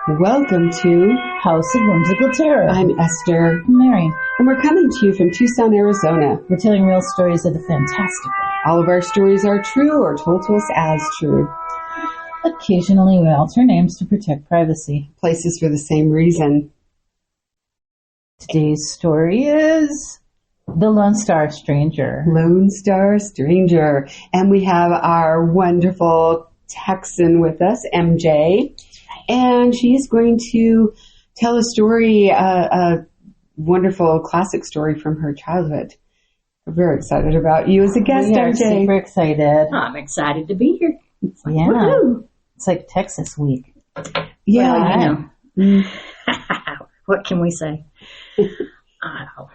Welcome to House of Whimsical Terror. I'm Esther. I'm Mary. And we're coming to you from Tucson, Arizona. We're telling real stories of the fantastical. All of our stories are true or told to us as true. Occasionally we alter names to protect privacy. Places for the same reason. Today's story is The Lone Star Stranger. Lone Star Stranger. And we have our wonderful Texan with us, MJ. And she's going to tell a story, a wonderful classic story from her childhood. We're very excited about you as a guest, We are MJ. super excited. I'm excited to be here. Yeah. Woohoo. It's like Texas week. Yeah. Well, you know. What can we say? All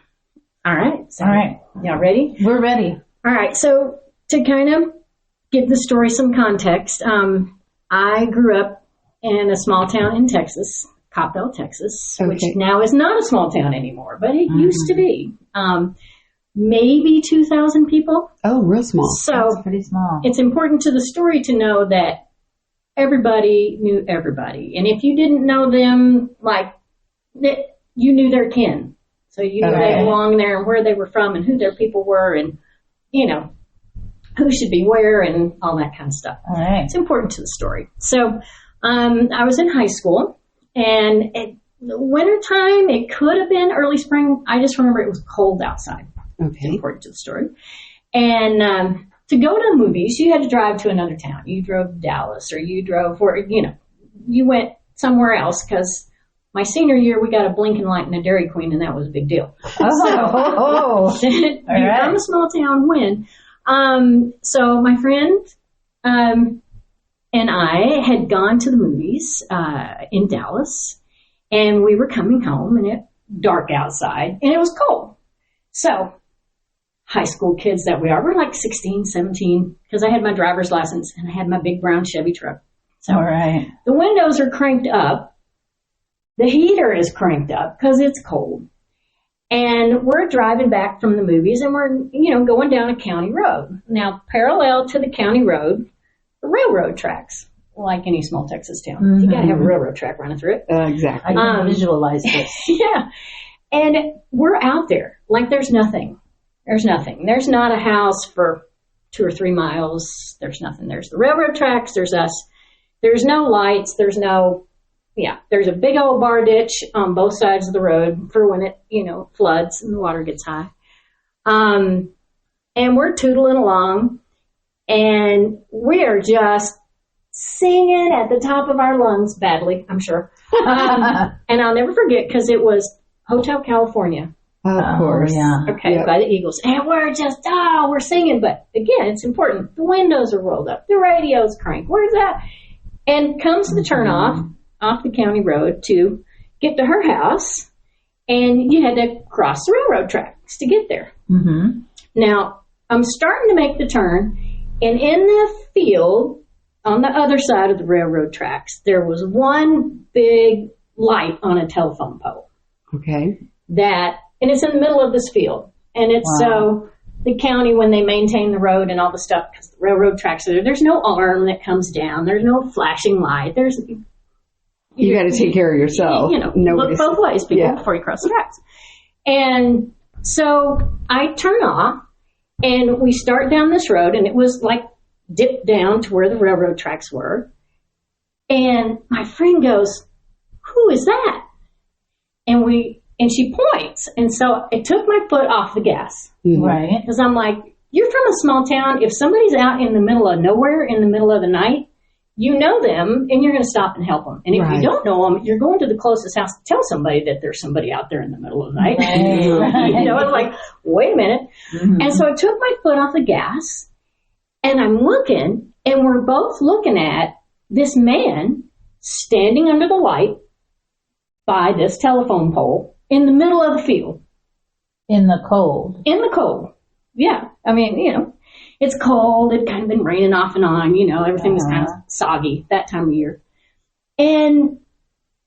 right. So, All right. y'all ready? We're ready. All right. So to kind of give the story some context, I grew up in a small town in Texas, Coppell, Texas, which now is not a small town anymore, but it used to be. Maybe 2,000 people. Oh, real small. So It's pretty small. it's important to the story to know that everybody knew everybody. And if you didn't know them, like, that, you knew their kin. So you knew they belonged there and where they were from and who their people were and, you know, who should be where and all that kind of stuff. All right. It's important to the story. So I was in high school, and at the wintertime, it could have been early spring. I just remember it was cold outside. It's Okay. important to the story. And to go to the movies, you had to drive to another town. You drove to Dallas, or you drove, or, you know, you went somewhere else, because my senior year, we got a blinking light and a Dairy Queen, and that was a big deal. Oh. You're right. from a small town, when. So my friend and I had gone to the movies in Dallas, and we were coming home, and it dark outside, and it was cold. So high school kids that we are, we're like 16, 17, because I had my driver's license, and I had my big brown Chevy truck. So All right. the windows are cranked up. The heater is cranked up because it's cold. And we're driving back from the movies, and we're, you know, going down a county road. Now, parallel to the county road, the railroad tracks, like any small Texas town. Mm-hmm. You got to have a railroad track running through it. Exactly. I can visualize this. Yeah. And we're out there like there's nothing. There's nothing. There's not a house for 2 or 3 miles. There's nothing. There's the railroad tracks. There's us. There's no lights. There's a big old bar ditch on both sides of the road for when it, you know, floods and the water gets high. And we're tootling along, and we are just singing at the top of our lungs, badly, I'm sure. And I'll never forget, because it was Hotel California. Of course. Yeah. Okay, Yep. by the Eagles. And we're just, we're singing. But again, it's important. The windows are rolled up. The radio's cranked. Where's that? And comes the turn off the county road to get to her house. And you had to cross the railroad tracks to get there. Mm-hmm. Now, I'm starting to make the turn. And in the field, on the other side of the railroad tracks, there was one big light on a telephone pole. Okay. And it's in the middle of this field. And it's so the county, when they maintain the road and all the stuff, because the railroad tracks are there, there's no alarm that comes down. There's no flashing light. You got to take care of yourself. You know, look both ways, people, before you cross the tracks. And so I turn off, and we start down this road, and it was like dipped down to where the railroad tracks were. And my friend goes, "Who is that?" And she points. And so I took my foot off the gas. Mm-hmm. Right. Because I'm like, you're from a small town. If somebody's out in the middle of nowhere, in the middle of the night, you know them, and you're going to stop and help them. And if you don't know them, you're going to the closest house to tell somebody that there's somebody out there in the middle of the night. Right. You know, it's like, wait a minute. Mm-hmm. And so I took my foot off the gas, and I'm looking, and we're both looking at this man standing under the light by this telephone pole in the middle of the field. In the cold. In the cold. Yeah. I mean, you know, it's cold. It kind of been raining off and on, you know, everything was kind of soggy that time of year. And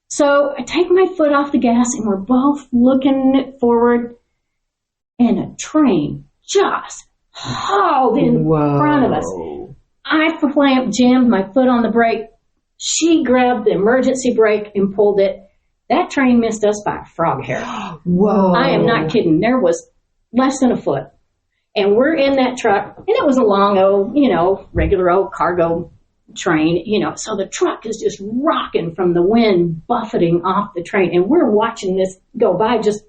so I take my foot off the gas, and we're both looking forward, and a train just hauled in front of us. I jammed my foot on the brake, She grabbed the emergency brake and pulled it. That train missed us by a frog hair. Whoa. I am not kidding. There was less than a foot. And we're in that truck, and it was a long old, regular old cargo train, so the truck is just rocking from the wind buffeting off the train. And we're watching this go by, just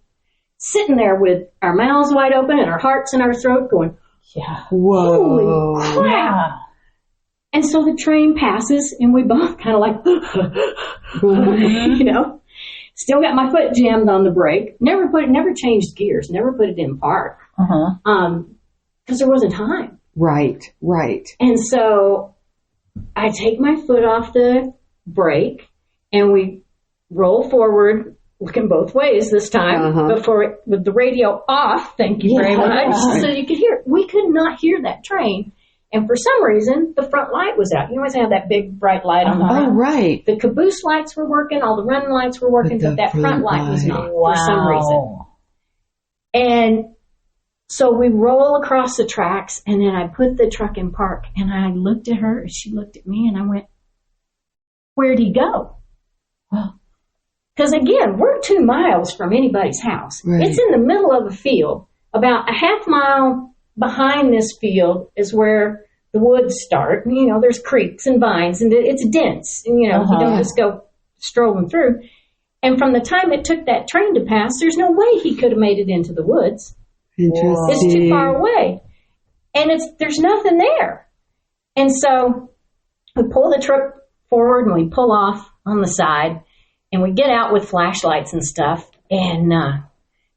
sitting there with our mouths wide open and our hearts in our throat going, Yeah. Whoa. holy crap. Yeah. And so the train passes, and we both kind of like, still got my foot jammed on the brake. Never changed gears. Never put it in park. Because there wasn't time. Right. And so I take my foot off the brake, and we roll forward, looking both ways this time, with the radio off. Thank you very much. So you could hear. We could not hear that train. And for some reason, the front light was out. You always have that big bright light on the front. Oh, right. The caboose lights were working, all the running lights were working, but that front light was not for some reason. And so we roll across the tracks, and then I put the truck in park, and I looked at her, and she looked at me, and I went, "Where'd he go?" Because again, we're 2 miles from anybody's house. Right. It's in the middle of a field. About a half mile behind this field is where the woods start. There's creeks and vines, and it's dense. And, you don't just go strolling through. And from the time it took that train to pass, there's no way he could have made it into the woods. Interesting. It's too far away. And there's nothing there. And so we pull the truck forward, and we pull off on the side, and we get out with flashlights and stuff. And,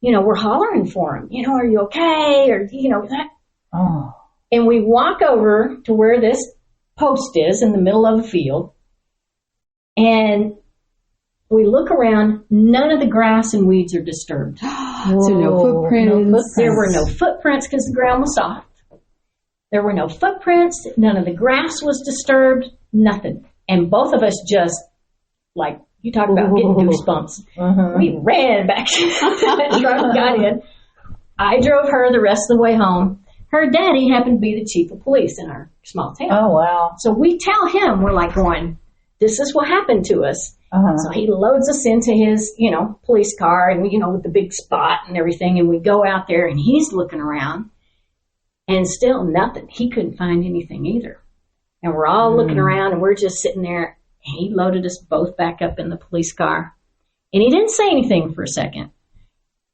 we're hollering for him, are you okay? Or, that. Oh. And we walk over to where this post is in the middle of a field. And we look around. None of the grass and weeds are disturbed. So no footprints. There were no footprints because the ground was soft. There were no footprints. None of the grass was disturbed. Nothing. And both of us just, like, you talk about getting goosebumps. We ran back to the truck and got in. I drove her the rest of the way home. Her daddy happened to be the chief of police in our small town. Oh, wow. So we tell him, we're like going, this is what happened to us. So he loads us into his, police car, and, with the big spot and everything. And we go out there, and he's looking around, and still nothing. He couldn't find anything either. And we're all looking around, and we're just sitting there. And he loaded us both back up in the police car. And he didn't say anything for a second.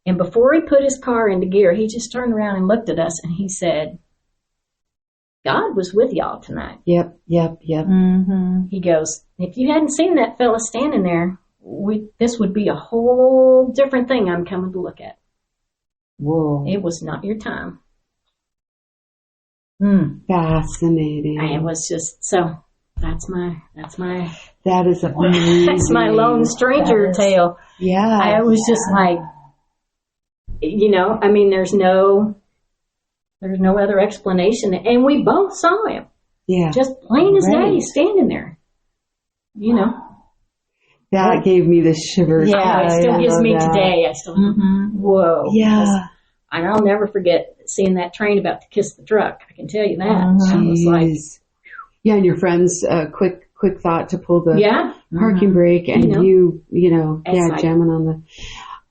And before he put his car into gear, he just turned around and looked at us, and he said, "God was with y'all tonight." Yep. He goes, "If you hadn't seen that fella standing there, this would be a whole different thing I'm coming to look at." Whoa. It was not your time. Fascinating. It was just, so that's my That is amazing. that's my lone stranger tale. Yeah. I was just like, there's no other explanation. And we both saw him. Yeah. Just plain as day, standing there. That gave me the shivers. Yeah, it still gives me that. today. I still, whoa. Yeah. And I'll never forget seeing that train about to kiss the truck. I can tell you that. I was like, yeah, and your friends, quick thought to pull the parking brake, and like, jamming on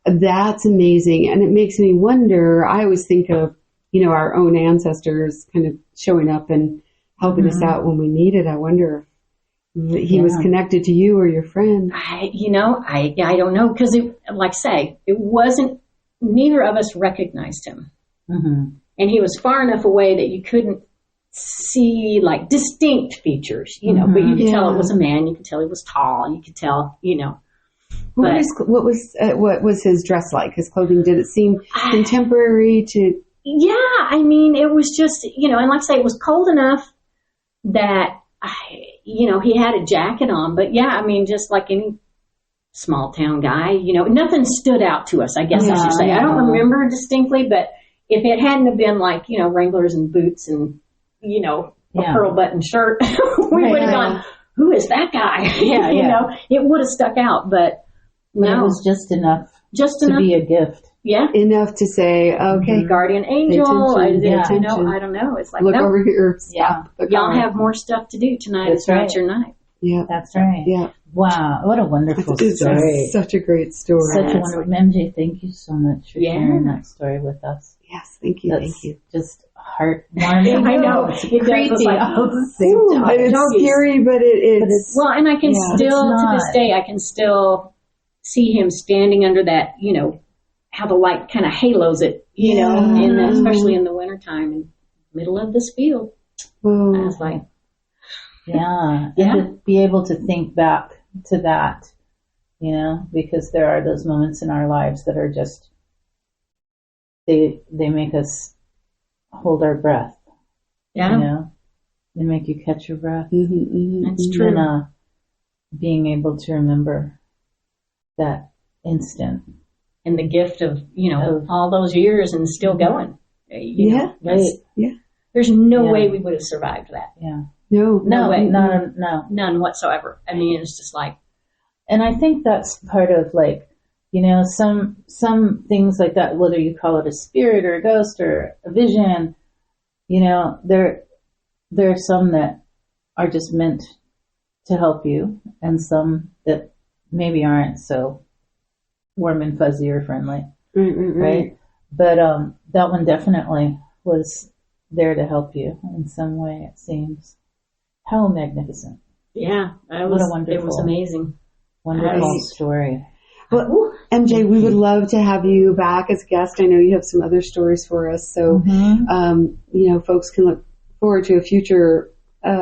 that's amazing. And it makes me wonder, I always think of, our own ancestors kind of showing up and helping us out when we need it. I wonder if he was connected to you or your friend. I don't know, because it wasn't, neither of us recognized him. And he was far enough away that you couldn't see like distinct features, but you could tell it was a man. You could tell he was tall. You could tell, What was his dress like? His clothing, did it seem contemporary to? Yeah, it was just, and like I say, it was cold enough that, he had a jacket on, but just like any small town guy, nothing stood out to us, I guess I should say. I don't remember distinctly, but if it hadn't have been like, Wranglers and boots and, a pearl button shirt, we would have gone, who is that guy? It would have stuck out, but no. It was just enough to be a gift. Yeah. Enough to say, okay. Guardian angel. I don't know. It's like, look over here. Stop. Y'all have more stuff to do tonight. It's not your night. Yeah. That's right. Yeah. Wow. What a wonderful story. Such a great story. Such a wonderful. MJ, thank you so much for sharing that story with us. Yes, thank you. That's thank you. just heartwarming. I know. It's It creepy does. It's like, all at the same time. It's Doggies. scary, but it's Well, and I can still, It's to not. this day, I can still see him standing under that, you know, how the light kind of halos it, you know, especially in the wintertime in the middle of this field. I was like, Yeah. And to be able to think back to that, you know, because there are those moments in our lives that are just, they make us hold our breath. yeah, You know, they make you catch your breath. that's true. And being able to remember that instant. And the gift of, you know, all those years and still going. You know, Right. Yeah. there's no way we would have survived that. Yeah. No. No way. No. None whatsoever. I mean, it's just like, And I think that's part of like, you know, some things like that, whether you call it a spirit or a ghost or a vision, you know, there are some that are just meant to help you and some that maybe aren't so warm and fuzzy or friendly. Right? But that one definitely was there to help you in some way, it seems. How magnificent. yeah, What a wonderful, it was amazing. wonderful story. Well, MJ, we would love to have you back as a guest. I know you have some other stories for us, so you know, folks can look forward to a future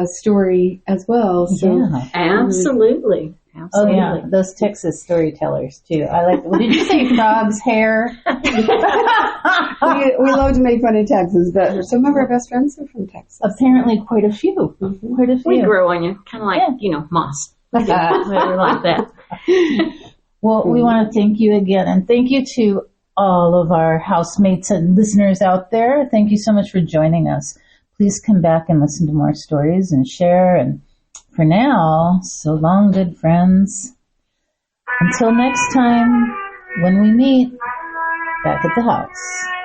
story as well. So, Yeah. Absolutely. Oh yeah, those Texas storytellers too. I like. Did you say frog's hair? we love to make fun of Texas, but some of our best friends are from Texas. Apparently, quite a few. Quite a few. We grow on you, kind of like, you know, moss. We like that. Well, we want to thank you again, and thank you to all of our housemates and listeners out there. Thank you so much for joining us. Please come back and listen to more stories and share. And for now, so long, good friends. Until next time, when we meet back at the house.